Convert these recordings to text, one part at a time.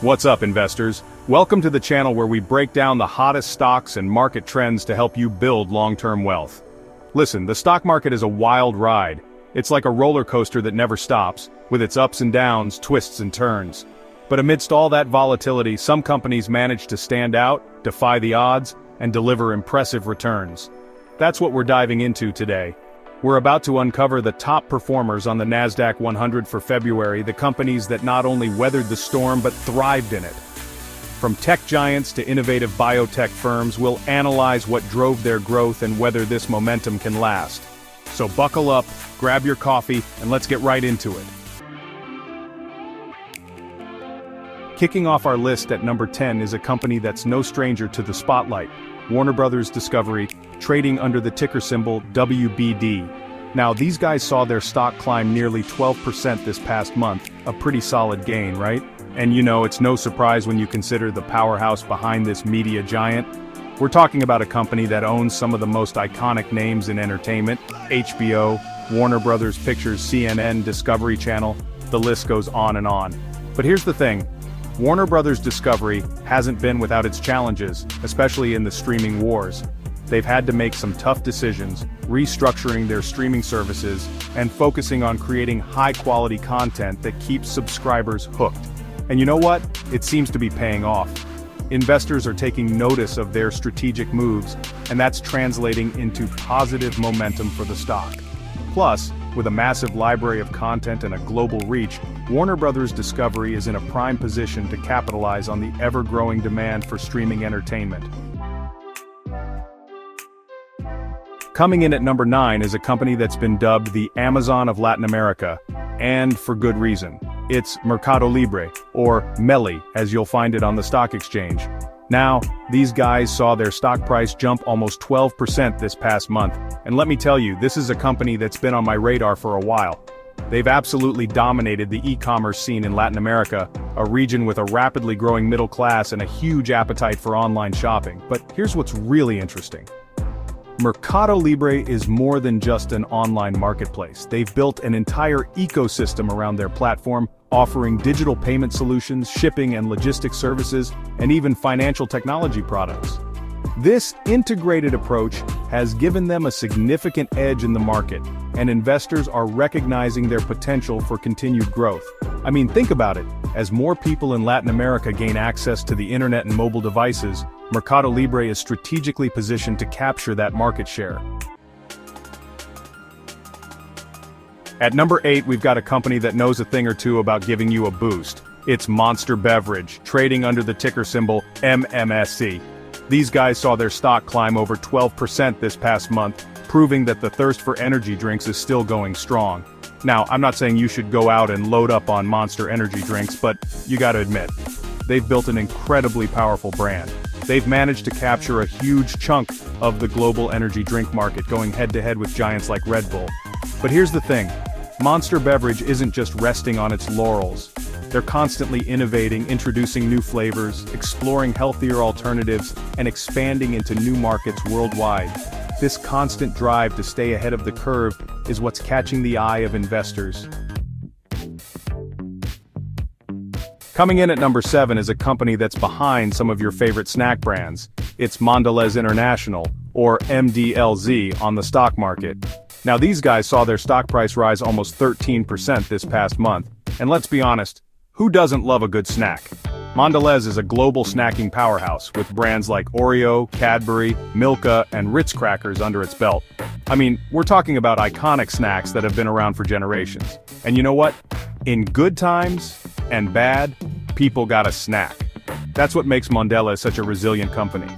What's up, investors? Welcome to the channel where we break down the hottest stocks and market trends to help you build long-term wealth. Listen, the stock market is a wild ride. It's like a roller coaster that never stops, with its ups and downs, twists and turns. But amidst all that volatility, some companies manage to stand out, defy the odds, and deliver impressive returns. That's what we're diving into today. We're about to uncover the top performers on the Nasdaq 100 for February, the companies that not only weathered the storm but thrived in it. From tech giants to innovative biotech firms, we'll analyze what drove their growth and whether this momentum can last. So buckle up, grab your coffee, and let's get right into it. Kicking off our list at number 10 is a company that's no stranger to the spotlight, Warner Brothers Discovery, trading under the ticker symbol WBD. Now, these guys saw their stock climb nearly 12% this past month, a pretty solid gain, right? And you know, it's no surprise when you consider the powerhouse behind this media giant. We're talking about a company that owns some of the most iconic names in entertainment: HBO, Warner Brothers Pictures, CNN, Discovery Channel, the list goes on and on. But here's the thing. Warner Brothers Discovery hasn't been without its challenges, especially in the streaming wars. They've had to make some tough decisions, restructuring their streaming services, and focusing on creating high-quality content that keeps subscribers hooked. And you know what? It seems to be paying off. Investors are taking notice of their strategic moves, and that's translating into positive momentum for the stock. Plus, with a massive library of content and a global reach, Warner Brothers Discovery is in a prime position to capitalize on the ever-growing demand for streaming entertainment. Coming in at number 9 is a company that's been dubbed the Amazon of Latin America, and for good reason. It's Mercado Libre, or MELI, as you'll find it on the stock exchange. Now, these guys saw their stock price jump almost 12% this past month, and let me tell you, this is a company that's been on my radar for a while. They've absolutely dominated the e-commerce scene in Latin America, a region with a rapidly growing middle class and a huge appetite for online shopping. But here's what's really interesting. Mercado Libre is more than just an online marketplace. They've built an entire ecosystem around their platform, offering digital payment solutions, shipping and logistics services, and even financial technology products. This integrated approach has given them a significant edge in the market, and investors are recognizing their potential for continued growth. I mean, think about it. As more people in Latin America gain access to the internet and mobile devices, Mercado Libre is strategically positioned to capture that market share. At number 8, we've got a company that knows a thing or two about giving you a boost. It's Monster Beverage, trading under the ticker symbol MMSC. These guys saw their stock climb over 12% this past month, proving that the thirst for energy drinks is still going strong. Now, I'm not saying you should go out and load up on Monster energy drinks, but you gotta admit, they've built an incredibly powerful brand. They've managed to capture a huge chunk of the global energy drink market, going head-to-head with giants like Red Bull. But here's the thing. Monster Beverage isn't just resting on its laurels. They're constantly innovating, introducing new flavors, exploring healthier alternatives, and expanding into new markets worldwide. This constant drive to stay ahead of the curve is what's catching the eye of investors. Coming in at number 7 is a company that's behind some of your favorite snack brands. It's Mondelez International, or MDLZ, on the stock market. Now, these guys saw their stock price rise almost 13% this past month. And let's be honest, who doesn't love a good snack? Mondelez is a global snacking powerhouse, with brands like Oreo, Cadbury, Milka, and Ritz crackers under its belt. I mean, we're talking about iconic snacks that have been around for generations. And you know what? In good times and bad, people gotta snack. That's what makes Mondelez such a resilient company.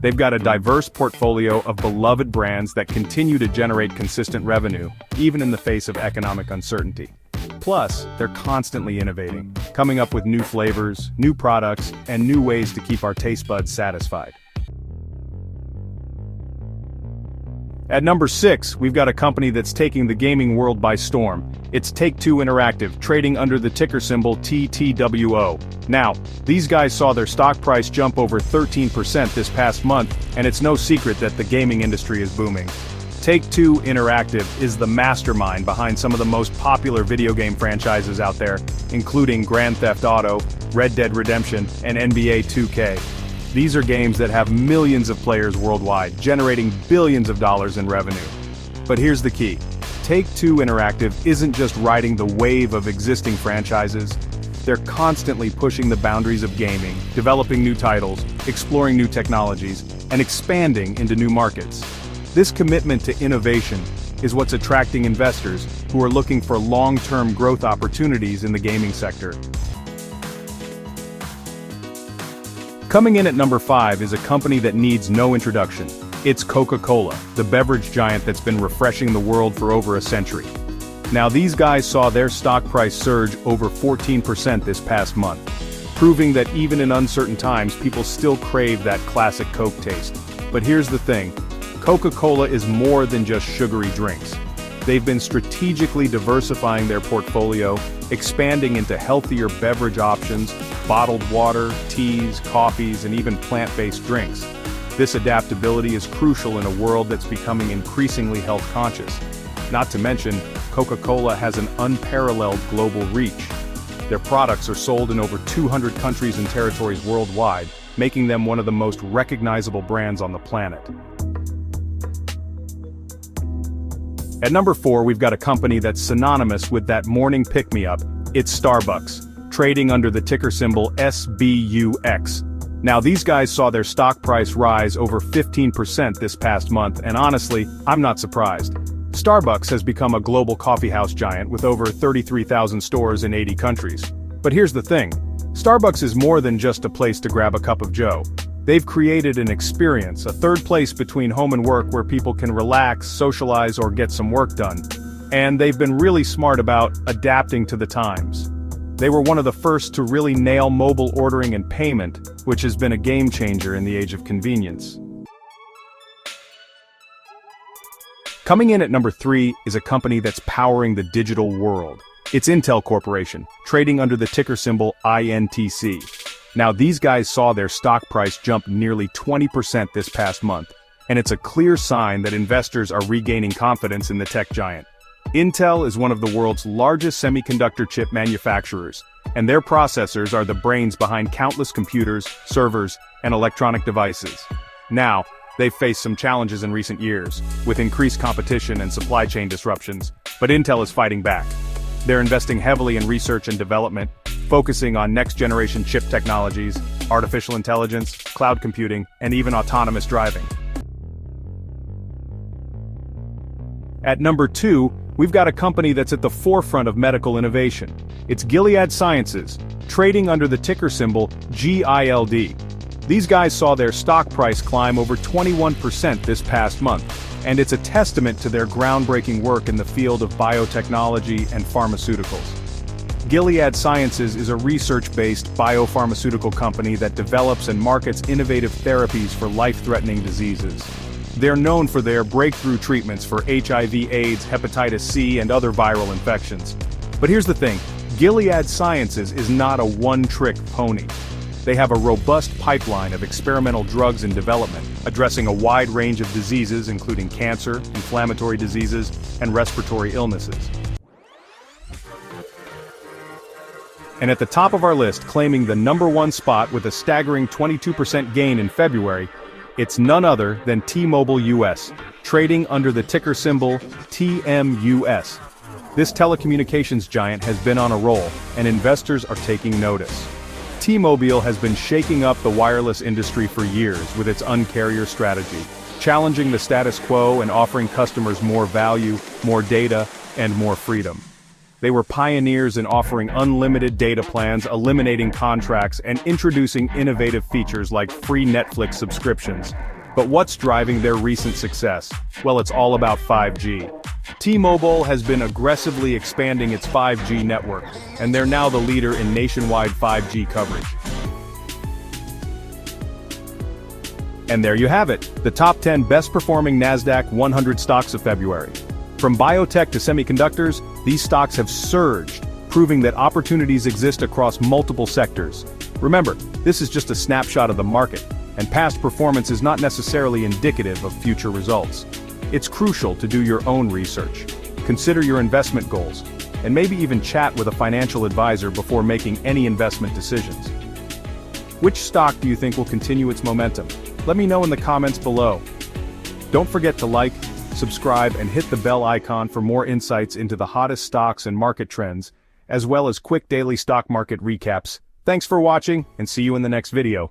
They've got a diverse portfolio of beloved brands that continue to generate consistent revenue, even in the face of economic uncertainty. Plus, they're constantly innovating, coming up with new flavors, new products, and new ways to keep our taste buds satisfied. At number 6, we've got a company that's taking the gaming world by storm. It's Take-Two Interactive, trading under the ticker symbol TTWO. Now, these guys saw their stock price jump over 13% this past month, and it's no secret that the gaming industry is booming. Take-Two Interactive is the mastermind behind some of the most popular video game franchises out there, including Grand Theft Auto, Red Dead Redemption, and NBA 2K. These are games that have millions of players worldwide, generating billions of dollars in revenue. But here's the key. Take-Two Interactive isn't just riding the wave of existing franchises. They're constantly pushing the boundaries of gaming, developing new titles, exploring new technologies, and expanding into new markets. This commitment to innovation is what's attracting investors who are looking for long-term growth opportunities in the gaming sector. Coming in at number 5 is a company that needs no introduction. It's Coca-Cola, the beverage giant that's been refreshing the world for over a century. Now these guys saw their stock price surge over 14% this past month, proving that even in uncertain times people still crave that classic Coke taste. But here's the thing, Coca-Cola is more than just sugary drinks. They've been strategically diversifying their portfolio, expanding into healthier beverage options, bottled water, teas, coffees, and even plant-based drinks. This adaptability is crucial in a world that's becoming increasingly health-conscious. Not to mention, Coca-Cola has an unparalleled global reach. Their products are sold in over 200 countries and territories worldwide, making them one of the most recognizable brands on the planet. At number 4, we've got a company that's synonymous with that morning pick-me-up. It's Starbucks, trading under the ticker symbol SBUX. Now these guys saw their stock price rise over 15% this past month, and honestly, I'm not surprised. Starbucks has become a global coffeehouse giant with over 33,000 stores in 80 countries. But here's the thing, Starbucks is more than just a place to grab a cup of joe. They've created an experience, a third place between home and work where people can relax, socialize, or get some work done. And they've been really smart about adapting to the times. They were one of the first to really nail mobile ordering and payment, which has been a game changer in the age of convenience. Coming in at number 3 is a company that's powering the digital world. It's Intel Corporation, trading under the ticker symbol INTC. Now these guys saw their stock price jump nearly 20% this past month, and it's a clear sign that investors are regaining confidence in the tech giant. Intel is one of the world's largest semiconductor chip manufacturers, and their processors are the brains behind countless computers, servers, and electronic devices. Now, they've faced some challenges in recent years, with increased competition and supply chain disruptions, but Intel is fighting back. They're investing heavily in research and development, focusing on next-generation chip technologies, artificial intelligence, cloud computing, and even autonomous driving. At number 2, we've got a company that's at the forefront of medical innovation. It's Gilead Sciences, trading under the ticker symbol GILD. These guys saw their stock price climb over 21% this past month, and it's a testament to their groundbreaking work in the field of biotechnology and pharmaceuticals. Gilead Sciences is a research-based biopharmaceutical company that develops and markets innovative therapies for life-threatening diseases. They're known for their breakthrough treatments for HIV/AIDS, hepatitis C, and other viral infections. But here's the thing, Gilead Sciences is not a one-trick pony. They have a robust pipeline of experimental drugs in development, addressing a wide range of diseases including cancer, inflammatory diseases, and respiratory illnesses. And at the top of our list, claiming the number 1 spot with a staggering 22% gain in February, it's none other than T-Mobile US, trading under the ticker symbol TMUS. This telecommunications giant has been on a roll, and investors are taking notice. T-Mobile has been shaking up the wireless industry for years with its Un-carrier strategy, challenging the status quo and offering customers more value, more data, and more freedom. They were pioneers in offering unlimited data plans, eliminating contracts, and introducing innovative features like free Netflix subscriptions. But what's driving their recent success? Well, it's all about 5G. T-Mobile has been aggressively expanding its 5G network, and they're now the leader in nationwide 5G coverage. And there you have it, the top 10 best-performing Nasdaq 100 stocks of February. From biotech to semiconductors, these stocks have surged, proving that opportunities exist across multiple sectors. Remember, this is just a snapshot of the market, and past performance is not necessarily indicative of future results. It's crucial to do your own research. Consider your investment goals, and maybe even chat with a financial advisor before making any investment decisions. Which stock do you think will continue its momentum? Let me know in the comments below. Don't forget to like, subscribe, and hit the bell icon for more insights into the hottest stocks and market trends, as well as quick daily stock market recaps. Thanks for watching, and see you in the next video.